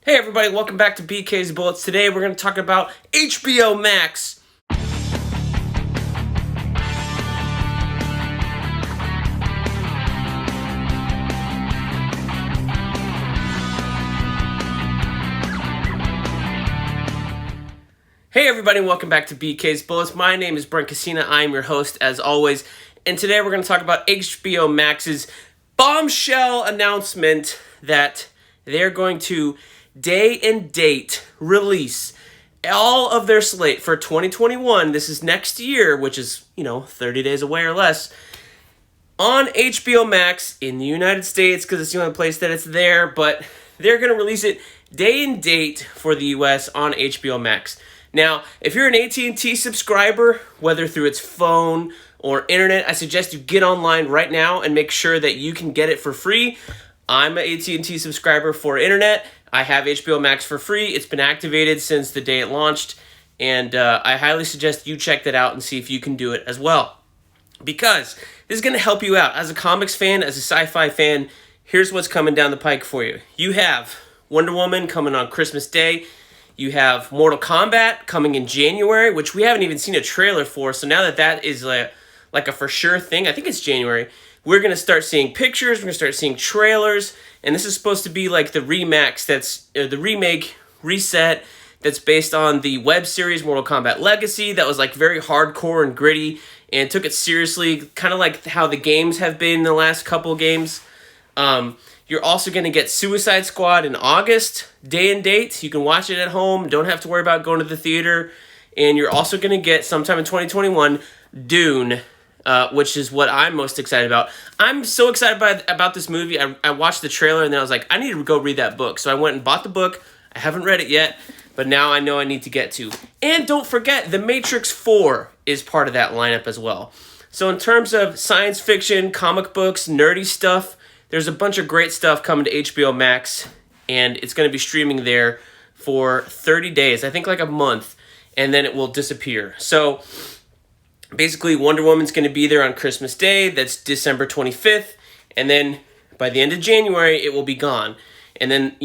Hey everybody, welcome back to BK's Bullets. Today we're going to talk about HBOMax. Hey everybody, welcome back to BK's Bullets. My name is Brent. I am your host as always. And today we're going to talk about HBO Max's bombshell announcement that they're going to day and date release all of their slate for 2021. This is next year, which is, 30 days away or less, on HBO Max in the United States because it's the only place that it's there, but they're going to release it day and date for the US on HBO Max. Now, if you're an AT&T subscriber, whether through its phone or internet, I suggest you get online right now and make sure that you can get it for free. I'm an AT&T subscriber for internet. I have HBO Max for free. It's been activated since the day it launched, and I highly suggest you check that out and see if you can do it as well. Because this is going to help you out. As a comics fan, as a sci-fi fan, here's what's coming down the pike for you. You have Wonder Woman coming on Christmas Day. You have Mortal Kombat coming in January, which we haven't even seen a trailer for, so now that is like a for sure thing, I think it's January, we're going to start seeing pictures, we're going to start seeing trailers, and this is supposed to be like the the remake, reset, that's based on the web series Mortal Kombat Legacy, that was like very hardcore and gritty, and took it seriously, kind of like how the games have been the last couple games. You're also going to get Suicide Squad in August, day and date. You can watch it at home, don't have to worry about going to the theater, and you're also going to get, sometime in 2021, Dune, which is what I'm most excited about. I'm so excited about this movie. I watched the trailer and then I was like, I need to go read that book. So I went and bought the book. I haven't read it yet, but now I know I need to get to. And don't forget, The Matrix 4 is part of that lineup as well. So in terms of science fiction, comic books, nerdy stuff, there's a bunch of great stuff coming to HBO Max, and it's going to be streaming there for 30 days, I think like a month, and then it will disappear. So basically, Wonder Woman's going to be there on Christmas Day. That's December 25th. And then by the end of January, it will be gone. And then,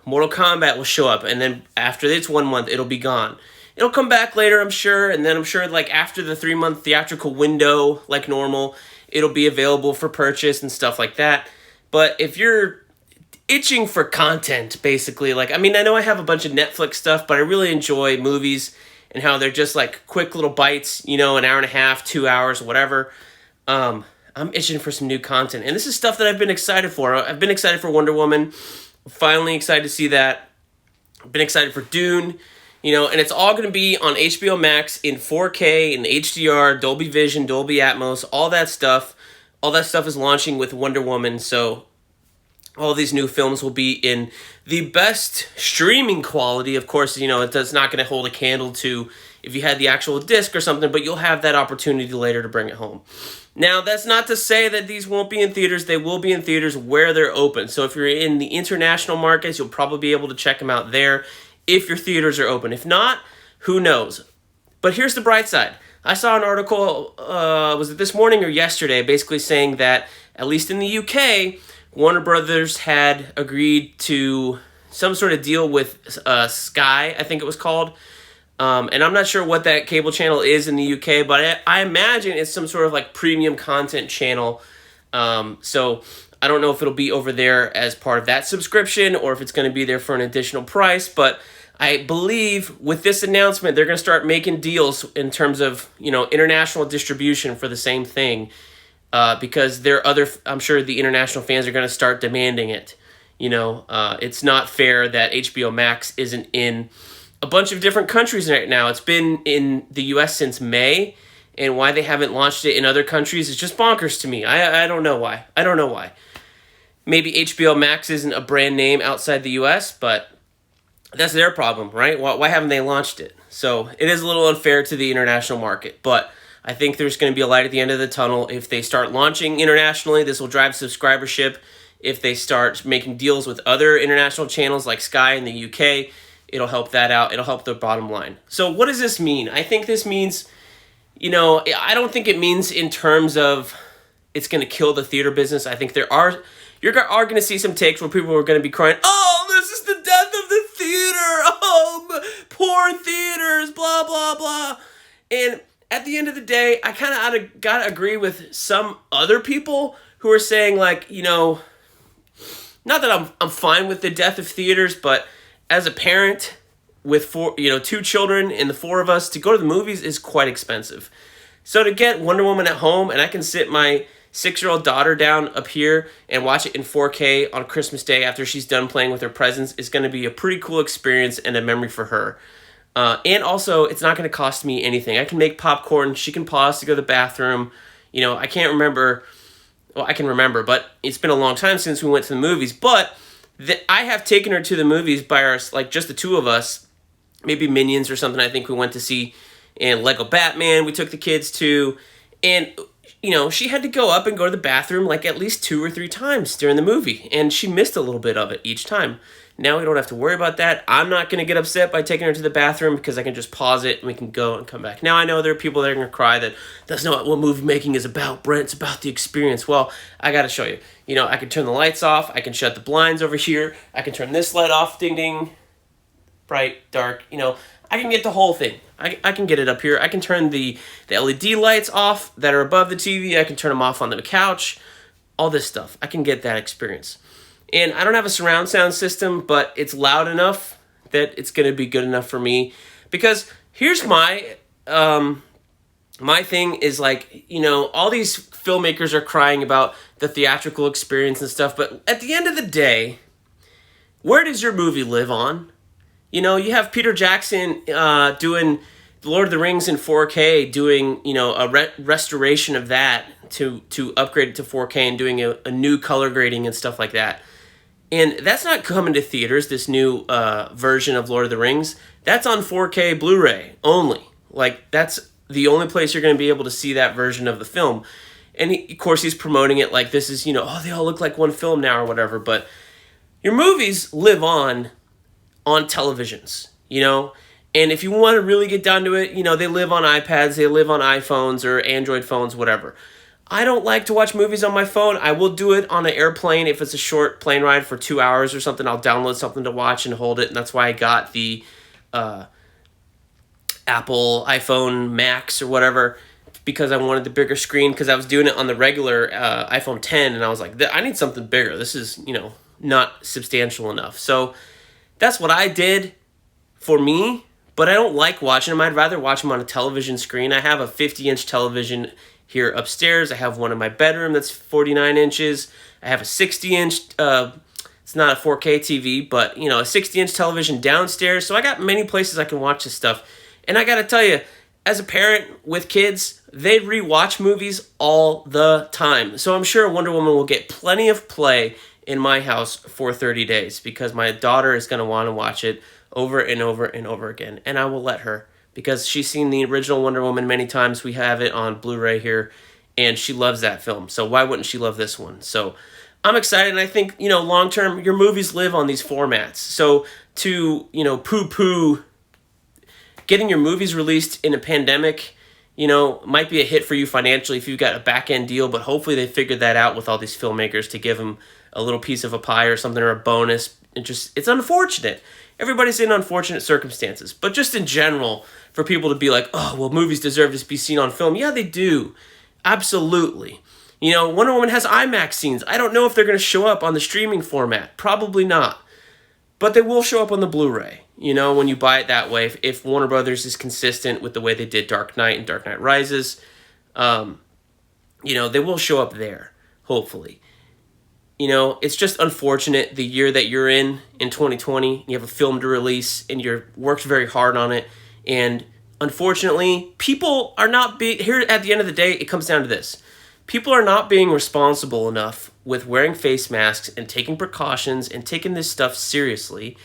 Mortal Kombat will show up. And then after it's 1 month, it'll be gone. It'll come back later, I'm sure. And then I'm sure, after the 3-month theatrical window, like normal, it'll be available for purchase and stuff like that. But if you're itching for content, basically, I know I have a bunch of Netflix stuff, but I really enjoy movies and how they're just quick little bites, an hour and a half, 2 hours, whatever. I'm itching for some new content. And this is stuff that I've been excited for. I've been excited for Wonder Woman. Finally excited to see that. I've been excited for Dune. And it's all going to be on HBO Max in 4K, in HDR, Dolby Vision, Dolby Atmos, all that stuff. All that stuff is launching with Wonder Woman, so all these new films will be in the best streaming quality. Of course, it's not going to hold a candle to if you had the actual disc or something, but you'll have that opportunity later to bring it home. Now, that's not to say that these won't be in theaters. They will be in theaters where they're open. So if you're in the international markets, you'll probably be able to check them out there if your theaters are open. If not, who knows? But here's the bright side. I saw an article, was it this morning or yesterday, basically saying that, at least in the UK, Warner Brothers had agreed to some sort of deal with Sky, I think it was called. And I'm not sure what that cable channel is in the UK, but I imagine it's some sort of premium content channel. So I don't know if it'll be over there as part of that subscription or if it's going to be there for an additional price, but I believe with this announcement, they're going to start making deals in terms of, international distribution for the same thing, because I'm sure the international fans are going to start demanding it. It's not fair that HBO Max isn't in a bunch of different countries right now. It's been in the US since May, and why they haven't launched it in other countries is just bonkers to me. I don't know why. Maybe HBO Max isn't a brand name outside the US, but that's their problem, right? Why haven't they launched it? So it is a little unfair to the international market, but I think there's going to be a light at the end of the tunnel. If they start launching internationally, this will drive subscribership. If they start making deals with other international channels like Sky in the UK, it'll help that out. It'll help their bottom line. So what does this mean? I think this means, I don't think it means in terms of it's going to kill the theater business. I think you're going to see some takes where people are going to be crying, oh, this is the death of the the end of the day, I kind of gotta agree with some other people who are saying, like, not that I'm fine with the death of theaters, but as a parent with 2 children and the 4 of us, to go to the movies is quite expensive. So to get Wonder Woman at home, and I can sit my 6-year-old daughter down up here and watch it in 4K on Christmas Day after she's done playing with her presents, is going to be a pretty cool experience and a memory for her. And also, it's not going to cost me anything. I can make popcorn. She can pause to go to the bathroom. I can't remember. Well, I can remember, but it's been a long time since we went to the movies. But I have taken her to the movies by just the 2 of us. Maybe Minions or something I think we went to see. And Lego Batman we took the kids to. And, she had to go up and go to the bathroom like at least 2 or 3 times during the movie. And she missed a little bit of it each time. Now we don't have to worry about that. I'm not going to get upset by taking her to the bathroom because I can just pause it and we can go and come back. Now I know there are people that are going to cry that that's not what movie making is about, Brent. It's about the experience. Well, I got to show you. I can turn the lights off. I can shut the blinds over here. I can turn this light off. Ding, ding. Bright, dark. I can get the whole thing. I can get it up here. I can turn the LED lights off that are above the TV. I can turn them off on the couch. All this stuff. I can get that experience. And I don't have a surround sound system, but it's loud enough that it's going to be good enough for me. Because here's my thing is all these filmmakers are crying about the theatrical experience and stuff. But at the end of the day, where does your movie live on? You have Peter Jackson doing Lord of the Rings in 4K, doing, a restoration of that to upgrade it to 4K and doing a new color grading and stuff like that. And that's not coming to theaters, this new version of Lord of the Rings. That's on 4K Blu-ray only. That's the only place you're going to be able to see that version of the film. And of course, he's promoting it like this is, they all look like one film now or whatever. But your movies live on televisions, And if you want to really get down to it, they live on iPads, they live on iPhones or Android phones, whatever. I don't like to watch movies on my phone. I will do it on an airplane if it's a short plane ride for 2 hours or something. I'll download something to watch and hold it, and that's why I got the Apple iPhone Max or whatever, because I wanted the bigger screen, because I was doing it on the regular iPhone 10, and I was like, I need something bigger. This is, not substantial enough. So that's what I did for me, but I don't like watching them. I'd rather watch them on a television screen. I have a 50-inch television here upstairs. I have one in my bedroom that's 49 inches. I have a 60-inch, it's not a 4K TV, but, a 60-inch television downstairs. So I got many places I can watch this stuff. And I got to tell you, as a parent with kids, they rewatch movies all the time. So I'm sure Wonder Woman will get plenty of play in my house for 30 days because my daughter is going to want to watch it over and over and over again. And I will let her, because she's seen the original Wonder Woman many times. We have it on Blu-ray here, and she loves that film. So why wouldn't she love this one? So I'm excited, and I think, long-term, your movies live on these formats. So to, poo-poo getting your movies released in a pandemic, might be a hit for you financially if you've got a back-end deal, but hopefully they figured that out with all these filmmakers to give them a little piece of a pie or something, or a bonus. It's unfortunate. Everybody's in unfortunate circumstances, but just in general, for people to be like, oh, well, movies deserve to be seen on film. Yeah, they do. Absolutely. Wonder Woman has IMAX scenes. I don't know if they're going to show up on the streaming format. Probably not. But they will show up on the Blu-ray, when you buy it that way. If Warner Brothers is consistent with the way they did Dark Knight and Dark Knight Rises, they will show up there, hopefully. It's just unfortunate the year that you're in 2020. You have a film to release and you're worked very hard on it. And unfortunately, people are not being, here at the end of the day, it comes down to this. People are not being responsible enough with wearing face masks and taking precautions and taking this stuff seriously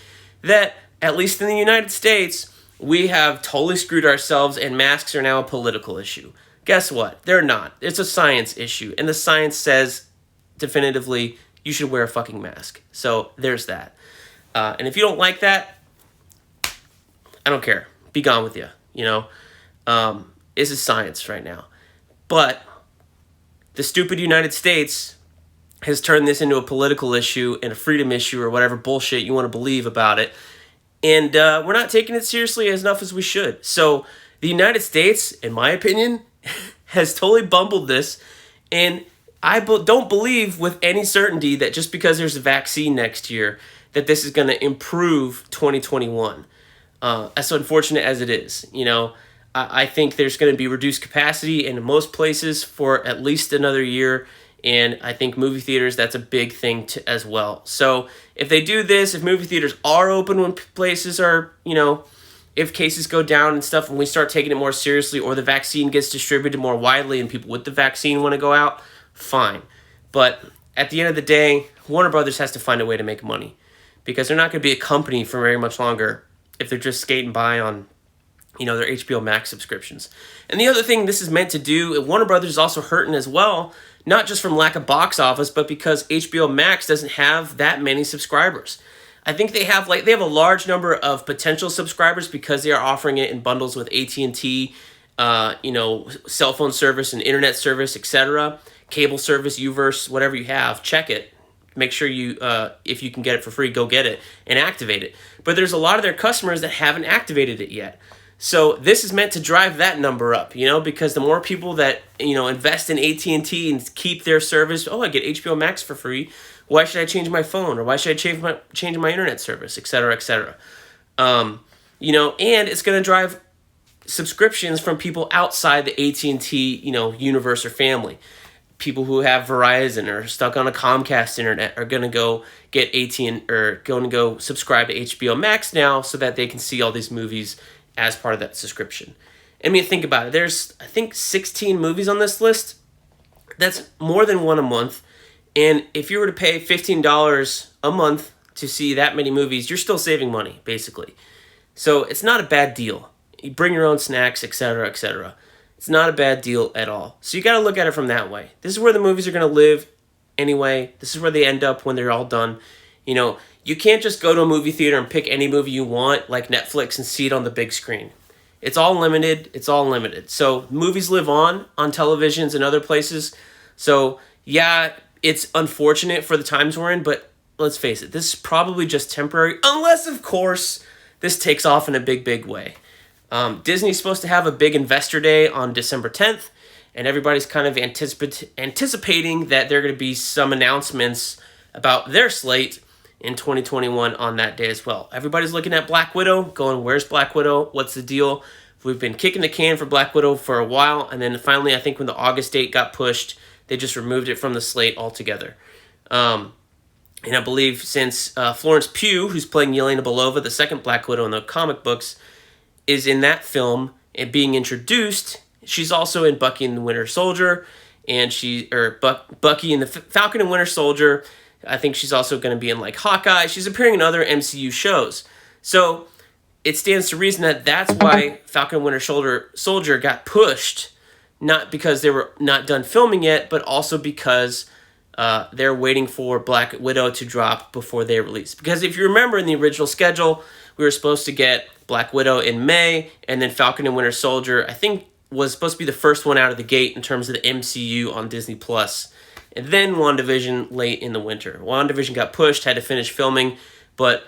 that, at least in the United States, we have totally screwed ourselves and masks are now a political issue. Guess what? They're not. It's a science issue. And the science says definitively you should wear a fucking mask. So there's that. And if you don't like that, I don't care. Be gone with you. This is science right now. But the stupid United States has turned this into a political issue and a freedom issue or whatever bullshit you want to believe about it. And we're not taking it seriously enough as we should. So The United States, in my opinion, has totally bumbled this, and I don't believe with any certainty that just because there's a vaccine next year that this is going to improve 2021. As unfortunate as it is, I think there's going to be reduced capacity in most places for at least another year, and I think movie theaters, that's a big thing as well. So if they do this, if movie theaters are open when places are, if cases go down and stuff and we start taking it more seriously, or the vaccine gets distributed more widely and people with the vaccine want to go out, fine. But at the end of the day, Warner Brothers has to find a way to make money, because they're not going to be a company for very much longer if they're just skating by on, their HBO Max subscriptions. And the other thing this is meant to do, Warner Brothers is also hurting as well, not just from lack of box office, but because HBO Max doesn't have that many subscribers. I think they have a large number of potential subscribers because they are offering it in bundles with AT&T, cell phone service and internet service, etc., cable service, Uverse, whatever you have, check it. Make sure you, if you can get it for free, go get it and activate it. But there's a lot of their customers that haven't activated it yet. So this is meant to drive that number up, because the more people that, invest in AT&T and keep their service, I get HBO Max for free. Why should I change my phone? Or why should I change my internet service, et cetera, et cetera. And it's going to drive subscriptions from people outside the AT&T, universe or family. People who have Verizon or stuck on a Comcast internet are going to go get going to go subscribe to HBO Max now so that they can see all these movies as part of that subscription. I mean, think about it. There's, I think, 16 movies on this list. That's more than one a month. And if you were to pay $15 a month to see that many movies, you're still saving money, basically. So it's not a bad deal. You bring your own snacks, etc., etc. It's not a bad deal at all. So you got to look at it from that way. This is where the movies are going to live anyway. This is where they end up when they're all done. You can't just go to a movie theater and pick any movie you want, like Netflix, and see it on the big screen. It's all limited. So movies live on televisions and other places. So yeah, it's unfortunate for the times we're in, but let's face it, this is probably just temporary, unless, of course, this takes off in a big, big way. Disney's supposed to have a big investor day on December 10th, and everybody's kind of anticipating that there are going to be some announcements about their slate in 2021 on that day as well. Everybody's looking at Black Widow, going, where's Black Widow? What's the deal? We've been kicking the can for Black Widow for a while, and then finally, I think when the August date got pushed, they just removed it from the slate altogether. And I believe since Florence Pugh, who's playing Yelena Belova, the second Black Widow in the comic books, is in that film and being introduced, she's also in Bucky and the Winter Soldier, and Bucky and the Falcon and Winter Soldier. I think she's also going to be in Hawkeye. She's appearing in other MCU shows. So it stands to reason that that's why Falcon and Winter Soldier got pushed, not because they were not done filming yet, but also because they're waiting for Black Widow to drop before they release. Because if you remember in the original schedule, we were supposed to get Black Widow in May, and then Falcon and Winter Soldier, I think, was supposed to be the first one out of the gate in terms of the MCU on Disney+. And then WandaVision late in the winter. WandaVision got pushed, had to finish filming, but,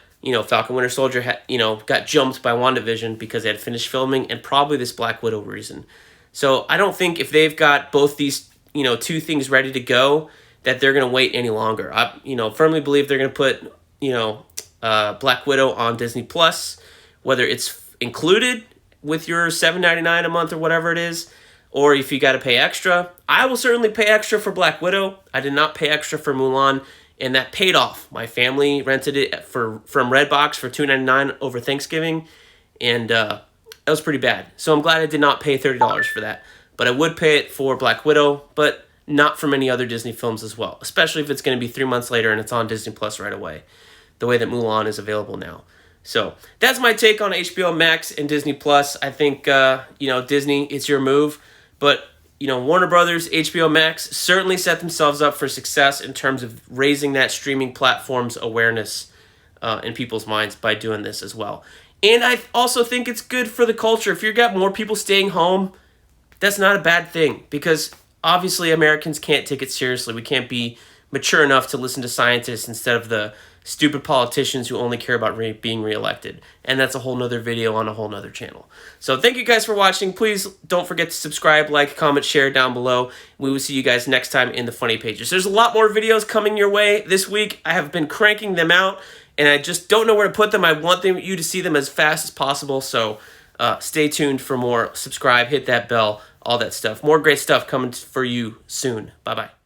Falcon Winter Soldier got jumped by WandaVision because they had finished filming, and probably this Black Widow reason. So I don't think if they've got both these, two things ready to go, that they're going to wait any longer. I, firmly believe they're going to put, Black Widow on Disney+, whether it's included with your $7.99 a month or whatever it is, or if you got to pay extra. I will certainly pay extra for Black Widow. I did not pay extra for Mulan, and that paid off. My family rented it from Redbox for $2.99 over Thanksgiving, and that was pretty bad. So I'm glad I did not pay $30 for that. But I would pay it for Black Widow, but not for many other Disney films as well, especially if it's going to be 3 months later and it's on Disney Plus right away, the way that Mulan is available now. So that's my take on HBO Max and Disney Plus. I think, Disney, it's your move. But, Warner Brothers, HBO Max certainly set themselves up for success in terms of raising that streaming platform's awareness in people's minds by doing this as well. And I also think it's good for the culture. If you've got more people staying home, that's not a bad thing, because obviously Americans can't take it seriously. We can't be mature enough to listen to scientists instead of the stupid politicians who only care about being reelected. And that's a whole nother video on a whole nother channel. So thank you guys for watching. Please don't forget to subscribe, like, comment, share down below. We will see you guys next time in the Funny Pages. There's a lot more videos coming your way this week. I have been cranking them out, and I just don't know where to put them. I want you to see them as fast as possible, so stay tuned for more. Subscribe, hit that bell, all that stuff. More great stuff coming for you soon. Bye-bye.